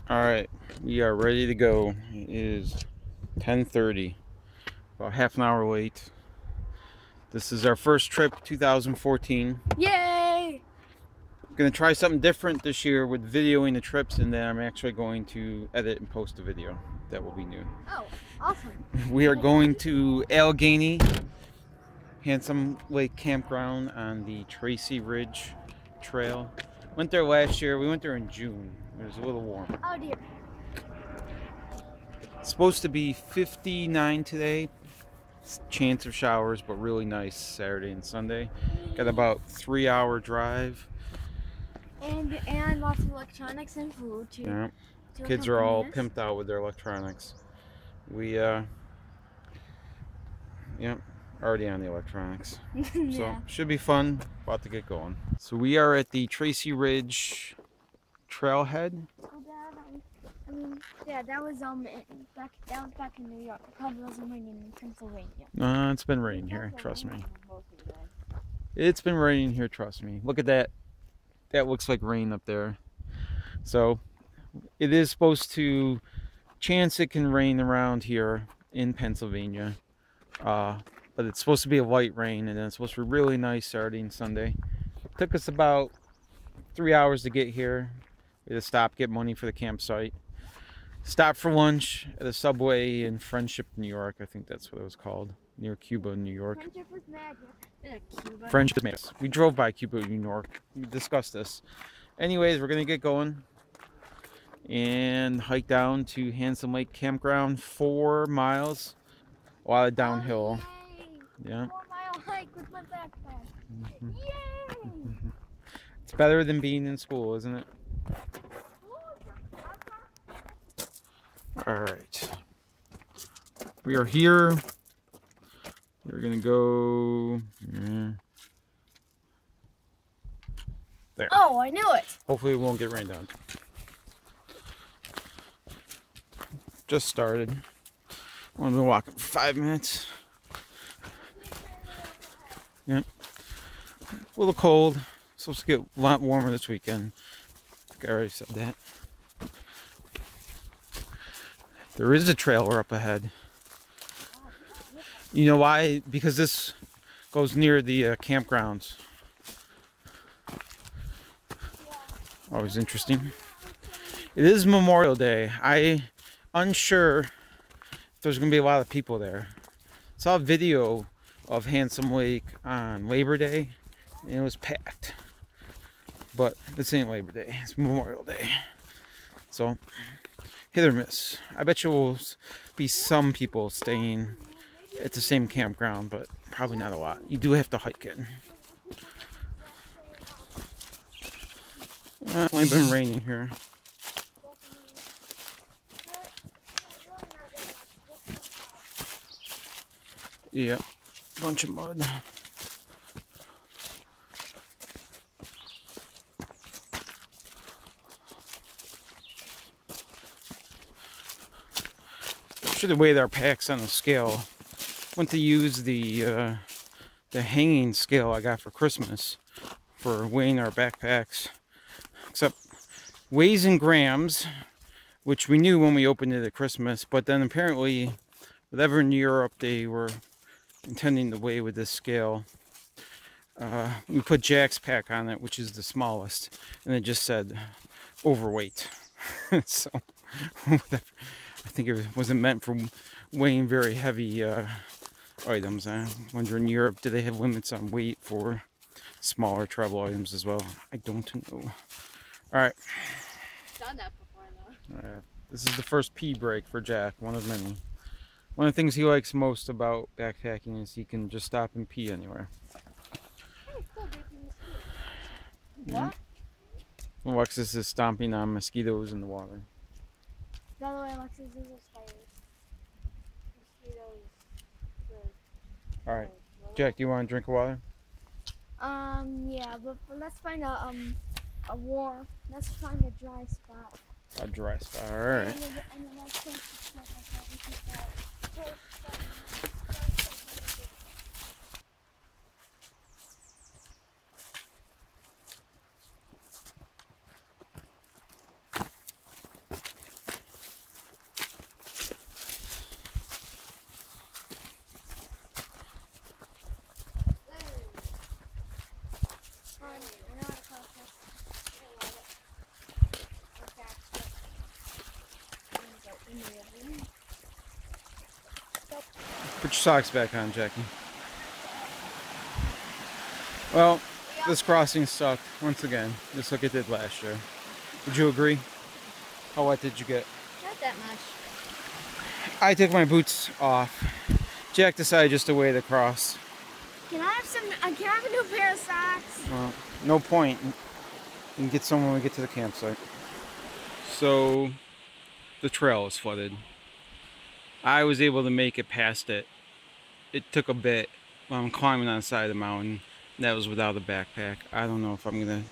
All right, we are ready to go. It is 10:30, about half an hour late. This is our first trip, 2014. Yay! I'm gonna try something different this year with videoing the trips, and then I'm actually going to edit and post a video. That will be new. Oh, awesome. We are going to Allegheny, Handsome Lake Campground on the Tracy Ridge Trail. Went there last year. We went there in June. It was a little warm. Oh dear. It's supposed to be 59 today. Chance of showers, but really nice Saturday and Sunday. Got about 3-hour drive. And lots of electronics and food too. Yeah. Kids are all pimped out with their electronics. We yeah, already on the electronics. Yeah. So should be fun. About to get going. So we are at the Tracy Ridge Trailhead. Yeah, that was back in New York. It probably wasn't raining in Pennsylvania. It's been raining here, trust me. It's been raining here, trust me. Look at that. That looks like rain up there. So it is supposed to, chance it can rain around here in Pennsylvania. But it's supposed to be a light rain, and then it's supposed to be really nice Saturday and Sunday. It took us about 3 hours to get here. We had to stop, get money for the campsite. Stop for lunch at a Subway in Friendship, New York. I think that's what it was called. Near Cuba, New York. Friendship was magic. Cuba. Friendship, yes. We drove by Cuba, New York. We discussed this. Anyways, we're going to get going and hike down to Handsome Lake Campground. 4 miles. A lot of downhill. Oh, yeah. 4-mile hike with my backpack. Yay! It's better than being in school, isn't it? All right. We are here. We're gonna go there. Oh, I knew it. Hopefully it won't get rained on. Just started. I've been walking for 5 minutes. Yep. A little cold. Supposed to get a lot warmer this weekend. I think I already said that. There is a trailer up ahead. You know why? Because this goes near the campgrounds. Always interesting. It is Memorial Day. I'm unsure if there's going to be a lot of people there. I saw a video of Handsome Lake on Labor Day, and it was packed. But this ain't Labor Day. It's Memorial Day. So, hit or miss. I bet you will be some people staying at the same campground, but probably not a lot. You do have to hike it. It's only been raining here. Yeah, bunch of mud. Should have weighed our packs on a scale. Went to use the hanging scale I got for Christmas for weighing our backpacks. Except weighs in grams, which we knew when we opened it at Christmas. But then apparently, whatever in Europe they were intending to weigh with this scale, we put Jack's pack on it, which is the smallest, and it just said overweight. So whatever. I think it wasn't meant for weighing very heavy items. I wonder in Europe, do they have limits on weight for smaller travel items as well? I don't know. All right. Done that before though. All right. This is the first pee break for Jack, one of many. One of the things he likes most about backpacking is he can just stop and pee anywhere. What? Alexis is stomping on mosquitoes in the water. By the way, Alexis, these are spiders. Mosquitoes. All right, Jack, do you want a drink of water? Yeah, but let's find a warm. Let's find a dry spot. A dry spot. All right. And then let's take the stuff like that. Put your socks back on, Jackie. Well, this crossing sucked once again, just like it did last year. Would you agree? How wet did you get? Not that much. I took my boots off. Jack decided just to wade across. Can I have some? Can I have a new pair of socks? Well, no point. You can get some when we get to the campsite. So, the trail is flooded. I was able to make it past it. It took a bit. I'm climbing on the side of the mountain. That was without a backpack. I don't know if I'm gonna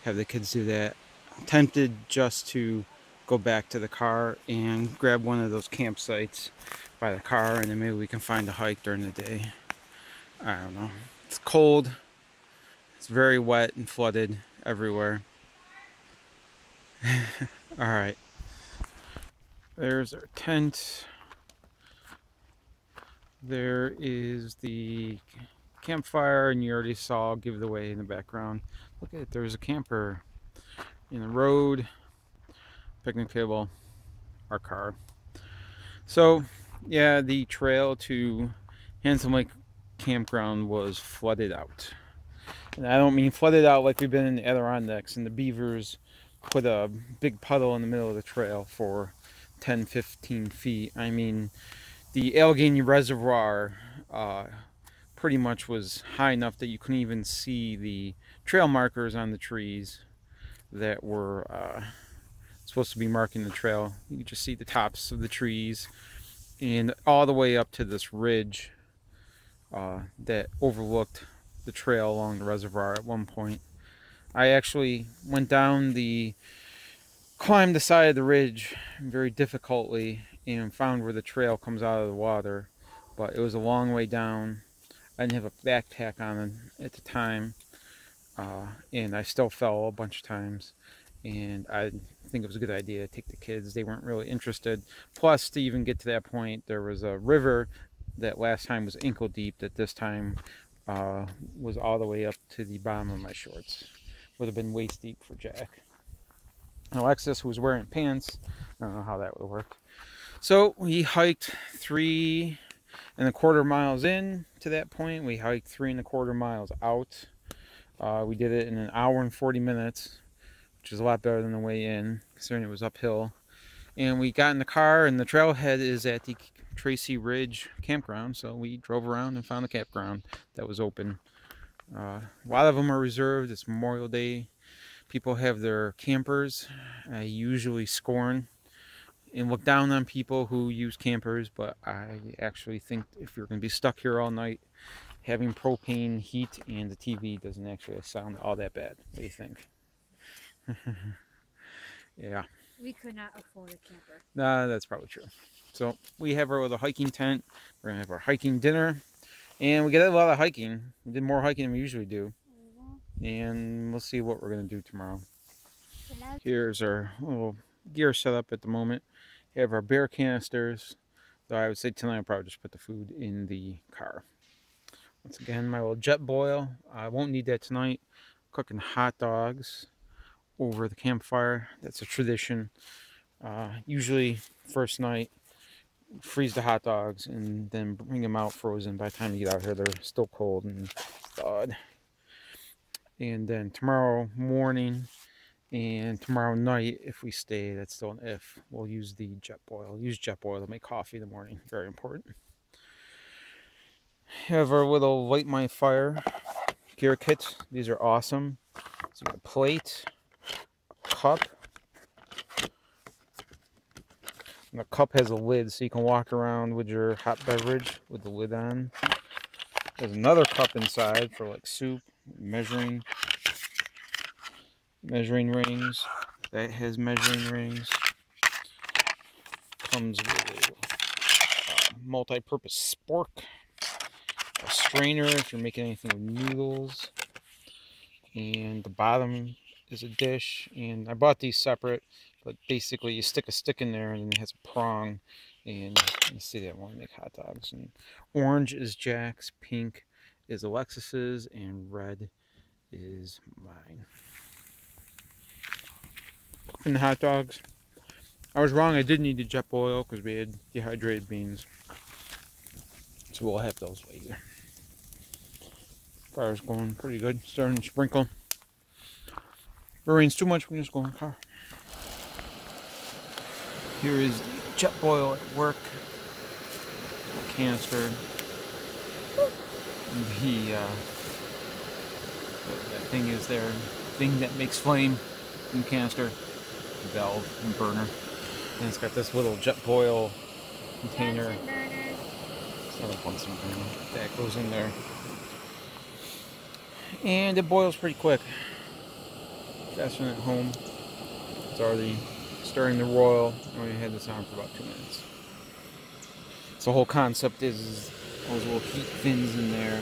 have the kids do that. I'm tempted just to go back to the car and grab one of those campsites by the car, and then maybe we can find a hike during the day. I don't know. It's cold. It's very wet and flooded everywhere. All right. There's our tent. There is the campfire, and you already saw Give It Away in the background. Look at it. There's a camper in the road, picnic table, our car. So, yeah, the trail to Handsome Lake Campground was flooded out. And I don't mean flooded out like we've been in the Adirondacks and the beavers put a big puddle in the middle of the trail for 10-15 feet. I mean, the Allegheny Reservoir pretty much was high enough that you couldn't even see the trail markers on the trees that were supposed to be marking the trail. You could just see the tops of the trees and all the way up to this ridge that overlooked the trail along the reservoir at one point. I actually went down climbed the side of the ridge very difficultly and found where the trail comes out of the water, but it was a long way down. I didn't have a backpack on at the time, and I still fell a bunch of times, and I think it was a good idea to take the kids. They weren't really interested. Plus, to even get to that point, there was a river that last time was ankle deep, that this time was all the way up to the bottom of my shorts. Would have been waist deep for Jack. Alexis, who was wearing pants, I don't know how that would work. So we hiked 3.25 miles in to that point. We hiked 3.25 miles out. We did it in 1 hour and 40 minutes, which is a lot better than the way in, considering it was uphill. And we got in the car, and the trailhead is at the Tracy Ridge campground, so we drove around and found a campground that was open. A lot of them are reserved. It's Memorial Day. People have their campers. I usually scorn and look down on people who use campers, but I actually think if you're going to be stuck here all night, having propane heat and the TV doesn't actually sound all that bad. What do you think? Yeah. We could not afford a camper. Nah, that's probably true. So we have our little hiking tent. We're going to have our hiking dinner. And we get a lot of hiking. We did more hiking than we usually do. And we'll see what we're going to do tomorrow. Here's our little gear setup at the moment. We have our beer canisters. So I would say tonight I'll probably just put the food in the car. Once again, my little jet boil. I won't need that tonight. Cooking hot dogs over the campfire. That's a tradition. Usually first night, freeze the hot dogs and then bring them out frozen. By the time you get out here, they're still cold and thawed. And then tomorrow morning and tomorrow night, if we stay, that's still an if, we'll use the jet boil. Use jet boil to make coffee in the morning. Very important. Have our little light my fire gear kits. These are awesome. So we got a plate, a cup. And the cup has a lid, so you can walk around with your hot beverage with the lid on. There's another cup inside for like soup, measuring rings. That has measuring rings. Comes with a multi-purpose spork, a strainer if you're making anything with noodles, and the bottom is a dish. And I bought these separate, but basically you stick a stick in there and it has a prong, and you see that when we make hot dogs. And orange is Jack's, pink is Alexis's, and red is mine. And the hot dogs, I was wrong. I did need the jet boil because we had dehydrated beans. So we'll have those later. Fire's going pretty good. Starting to sprinkle. If it rains too much, we can just go in the car. Here is the jet boil at work. Canister. That thing is there. Thing that makes flame in the canister. Valve and burner. And it's got this little jet boil container. It's not a Bunsen burner. That goes in there. And it boils pretty quick. Faster than at home. It's already starting to roil. I only had this on for about 2 minutes. So the whole concept is those little heat fins in there.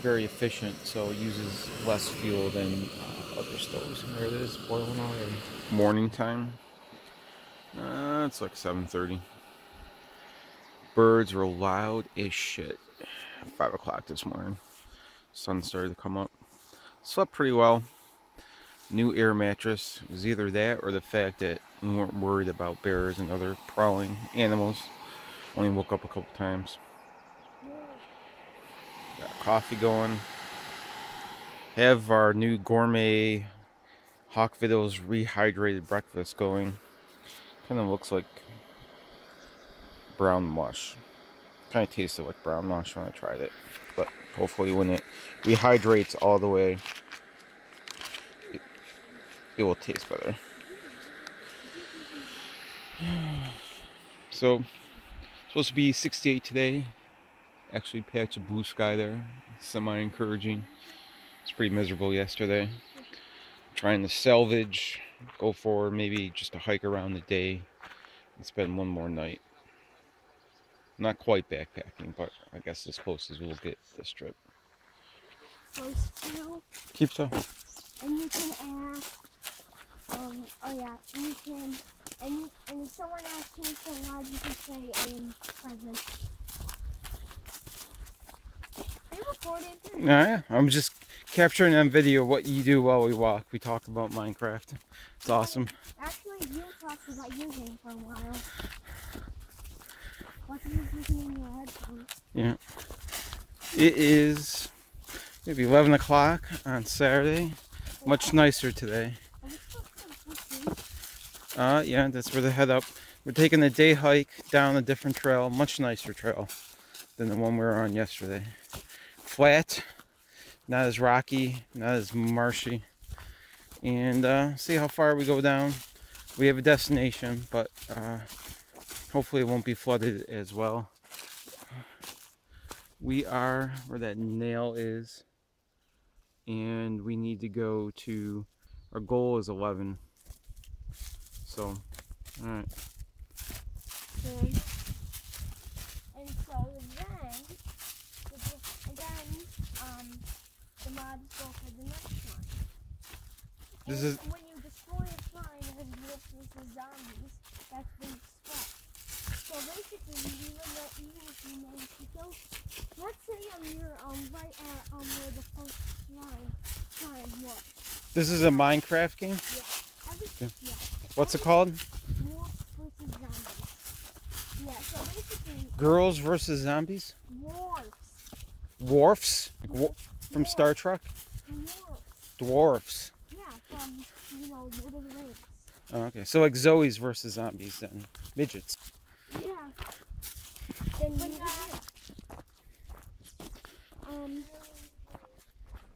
Very efficient, so it uses less fuel than other stoves. And there it is, boiling already. Morning time. It's like 7:30. Birds were loud as shit. 5 o'clock this morning. Sun started to come up. Slept pretty well. New air mattress. It was either that or the fact that we weren't worried about bears and other prowling animals. Only woke up a couple times. Got coffee going. Have our new gourmet Hawk Videos rehydrated breakfast going. Kind of looks like brown mush. Kind of tasted like brown mush when I tried it. But hopefully when it rehydrates all the way, it will taste better. So, supposed to be 68 today. Actually, patch of blue sky there. Semi-encouraging. It's pretty miserable yesterday. Trying to salvage, go for maybe just a hike around the day and spend one more night. Not quite backpacking, but I guess as close as we'll get this trip. Close to. Keep so. And you can ask, oh yeah, you can, and if someone asks you so loud, you can say, present. Are you recording? Yeah, I'm just capturing on video what you do while we walk. We talk about Minecraft. It's awesome. Actually, you talked about using for a while. What's using in your headphones? Yeah. It is maybe 11 o'clock on Saturday. Much nicer today. Yeah, that's where they head up. We're taking a day hike down a different trail, much nicer trail than the one we were on yesterday. Flat, not as rocky, not as marshy. And see how far we go down. We have a destination, but hopefully it won't be flooded as well. We are where that nail is, and we need to go to, our goal is 11. So, alright. And so then, the mobs go for the next one. This is when you destroy a shrine and wolves versus zombies, that's the spot. So basically, even if you manage to kill, let's say you're right at where the first shrine was. This is a Minecraft game? Yeah. What's it called? Wolves versus zombies. Yeah, so basically... Girls versus zombies? Dwarfs. Dwarfs? Like from Star Trek? Dwarfs. Dwarfs. Yeah, from, Lord of the Rings. Oh, okay, so like Zoe's versus zombies then. Midgets. Yeah. Then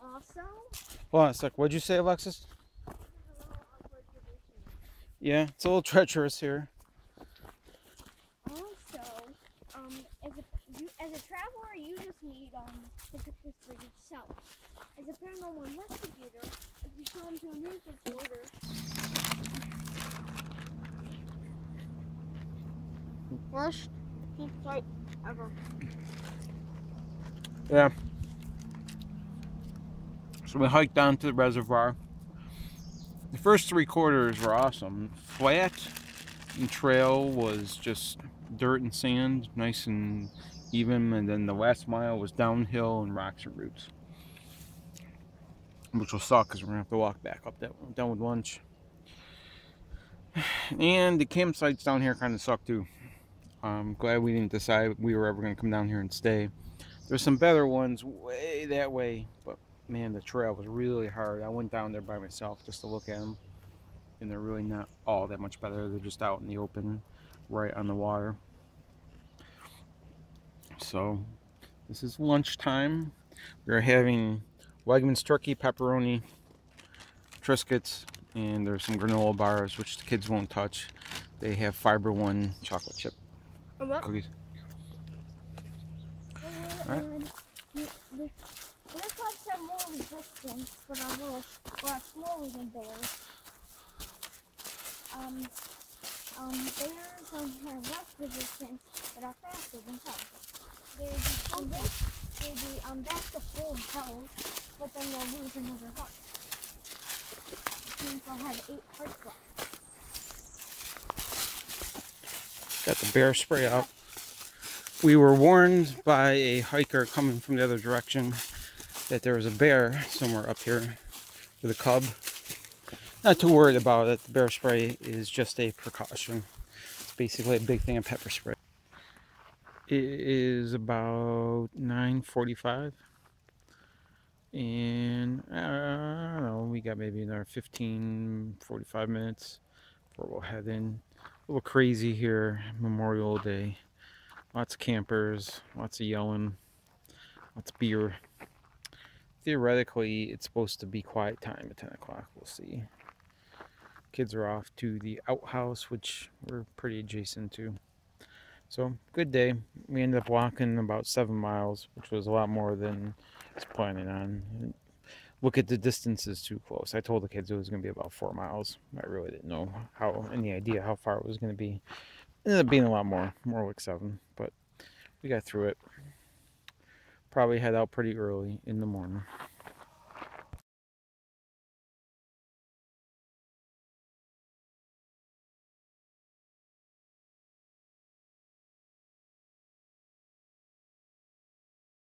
also... Hold on a sec, what'd you say, Alexis? Yeah, it's a little treacherous here. Also, as a traveler, you just need the pictures for yourself. As a paranormal investigator, if you come to a news reporter, worst peak sight ever. Yeah. So we hiked down to the reservoir. The first 3/4 were awesome. Flat and trail was just dirt and sand, nice and even, and then the last mile was downhill and rocks and roots, which will suck because we're gonna have to walk back up that one, down with lunch. And the campsites down here kind of suck too. I'm glad we didn't decide we were ever going to come down here and stay. There's some better ones way that way, but man, the trail was really hard. I went down there by myself just to look at them, and they're really not all that much better. They're just out in the open, right on the water. So this is lunchtime. We're having Wegmans turkey, pepperoni, Triscuits, and there's some granola bars, which the kids won't touch. They have Fiber One chocolate chip cookies. All right. Looks like some more resistance, but a little smaller than bears. Bears have less resistance, but are faster than tigers. They'd be back to full health, but then they'll lose another heart. Which means they'll have 8 hearts left. Got the bear spray out. We were warned by a hiker coming from the other direction that there was a bear somewhere up here with a cub. Not too worried about it. The bear spray is just a precaution. It's basically a big thing of pepper spray. It is about 9:45, and I don't know, we got maybe another 15-45 minutes before we'll head in. A little crazy here, Memorial Day. Lots of campers, lots of yelling, lots of beer. Theoretically, it's supposed to be quiet time at 10 o'clock. We'll see. Kids are off to the outhouse, which we're pretty adjacent to. So, good day. We ended up walking about 7 miles, which was a lot more than I was planning on. Look at the distances too close. I told the kids it was going to be about 4 miles. I really didn't know any idea how far it was going to be. It ended up being a lot more like 7, but we got through it. Probably head out pretty early in the morning.